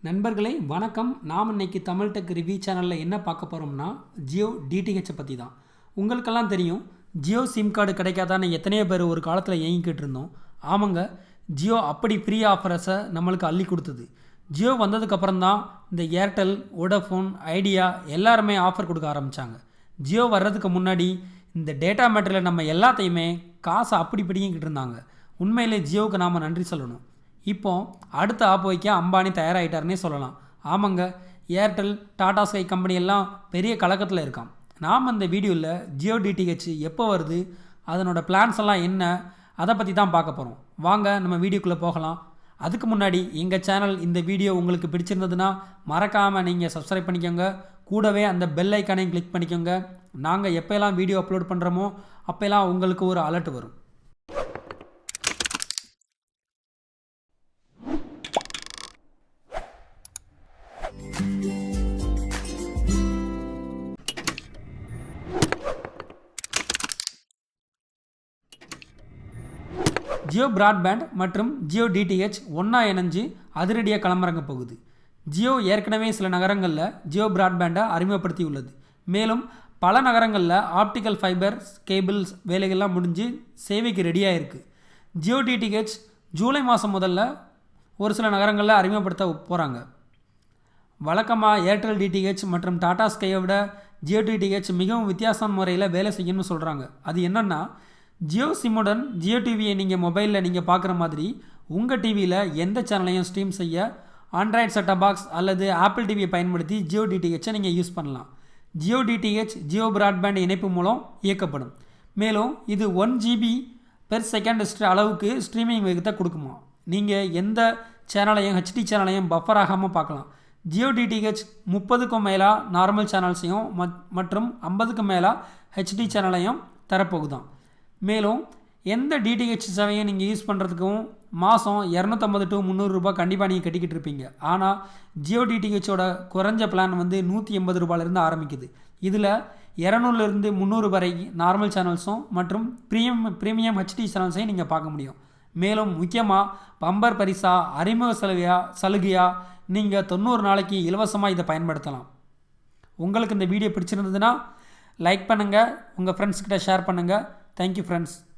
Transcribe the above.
நண்பர்களே வணக்கம். நாம் இன்னைக்கு தமிழ் டெக் ரிவ்யூ சேனலில் என்ன பார்க்க போகிறோம்னா ஜியோ டிடிஹெச்சை பற்றி தான். உங்களுக்கெல்லாம் தெரியும், ஜியோ சிம் கார்டு கிடைக்காதான்னு எத்தனையோ பேர் ஒரு காலத்தில் ஏங்கிக்கிட்டு இருந்தோம். ஆமாங்க, ஜியோ அப்படி ஃப்ரீ ஆஃபர்ஸை நம்மளுக்கு அள்ளி கொடுத்தது. ஜியோ வந்ததுக்கப்புறம் தான் இந்த ஏர்டெல், வோடஃபோன், ஐடியா எல்லாருமே ஆஃபர் கொடுக்க ஆரம்பித்தாங்க. ஜியோ வர்றதுக்கு முன்னாடி இந்த டேட்டா மேட்டரில் நம்ம எல்லாத்தையுமே காசை அப்படி பிடிங்கிக்கிட்டு இருந்தாங்க. உண்மையிலே ஜியோவுக்கு நாம் நன்றி சொல்லணும். இப்போ அடுத்த ஆப் வைக்க அம்பானி தயாராகிட்டார்னே சொல்லலாம். ஆமாங்க, ஏர்டெல், டாடா ஸ்கை கம்பெனி எல்லாம் பெரிய கலக்கத்தில் இருக்கான். நாம் இந்த வீடியோவில் ஜியோ டிடிஹெச் எப்போ வருது, அதனோட பிளான்ஸ் எல்லாம் என்ன, அதை பற்றி தான் பார்க்க போகிறோம். வாங்க நம்ம வீடியோக்குள்ளே போகலாம். அதுக்கு முன்னாடி எங்கள் சேனல் இந்த வீடியோ உங்களுக்கு பிடிச்சிருந்ததுன்னா மறக்காமல் நீங்கள் சப்ஸ்கிரைப் பண்ணிக்கோங்க. கூடவே அந்த பெல் ஐக்கானையும் கிளிக் பண்ணிக்கோங்க. நாங்கள் எப்போல்லாம் வீடியோ அப்லோட் பண்ணுறோமோ அப்போல்லாம் உங்களுக்கு ஒரு அலர்ட் வரும். ஜியோ பிராட்பேண்ட் மற்றும் ஜியோ டிடிஹெச் ஒன்றா இணைஞ்சு அதிரடியாக களமிறங்க போகுது. ஜியோ ஏற்கனவே சில நகரங்களில் ஜியோ பிராட்பேண்டை அறிமுகப்படுத்தி உள்ளது. மேலும் பல நகரங்களில் ஆப்டிக்கல் ஃபைபர் கேபிள்ஸ் வேலைகள்லாம் முடிஞ்சு சேவைக்கு ரெடியாக இருக்குது. ஜியோ டிடிஹெச் ஜூலை மாதம் முதல்ல ஒரு சில நகரங்களில் அறிமுகப்படுத்த போகிறாங்க. வழக்கமாக ஏர்டெல் டிடிஹெச் மற்றும் டாடா ஸ்கையை விட ஜியோ டிடிஹெச் மிகவும் வித்தியாசமான முறையில் வேலை செய்யணும்னு சொல்கிறாங்க. அது என்னென்னா, ஜியோ சிம்முடன் ஜியோ டிவியை நீங்கள் மொபைலில் நீங்கள் பார்க்குற மாதிரி உங்கள் டிவியில் எந்த சேனலையும் ஸ்ட்ரீம் செய்ய ஆண்ட்ராய்டு செட்டப் பாக்ஸ் அல்லது ஆப்பிள் டிவியை பயன்படுத்தி ஜியோ டிடிஹெச்சை நீங்கள் யூஸ் பண்ணலாம். ஜியோ டிடிஹெச் ஜியோ பிராட்பேண்ட் இணைப்பு மூலம் இயக்கப்படும். மேலும் இது 1 GB/s அளவுக்கு ஸ்ட்ரீமிங் வேகத்தை கொடுக்குமா. நீங்கள் எந்த சேனலையும் ஹெச்டி சேனலையும் பஃபர் ஆகாமல் பார்க்கலாம். ஜியோ டிடிஹெச் 30க்கும் மேலே நார்மல் சேனல்ஸையும் மற்றும் 50க்கும் மேலே ஹெச்டி சேனலையும் தரப்போகுதான். மேலும் எந்த டிடிஹெச் சேவையை நீங்கள் யூஸ் பண்ணுறதுக்கும் மாதம் 250 to 300 ரூபாய் கண்டிப்பாக நீங்கள் கட்டிக்கிட்டு இருப்பீங்க. ஆனால் ஜியோ டிடிஹெச்சோட குறைஞ்ச பிளான் வந்து 180 ரூபாயிலிருந்து ஆரம்பிக்குது. இதில் 200லேருந்து 300 வரை நார்மல் சேனல்ஸும் மற்றும் ப்ரீமியம் ஹெச்டி சேனல்ஸையும் நீங்கள் பார்க்க முடியும். மேலும் முக்கியமாக பம்பர் பரிசா, அறிமுக சலுகையாக நீங்கள் 90 நாளைக்கு இலவசமாக இதை பயன்படுத்தலாம். உங்களுக்கு இந்த வீடியோ பிடிச்சிருந்ததுன்னா லைக் பண்ணுங்கள், உங்கள் ஃப்ரெண்ட்ஸ்கிட்ட ஷேர் பண்ணுங்கள். Thank you friends.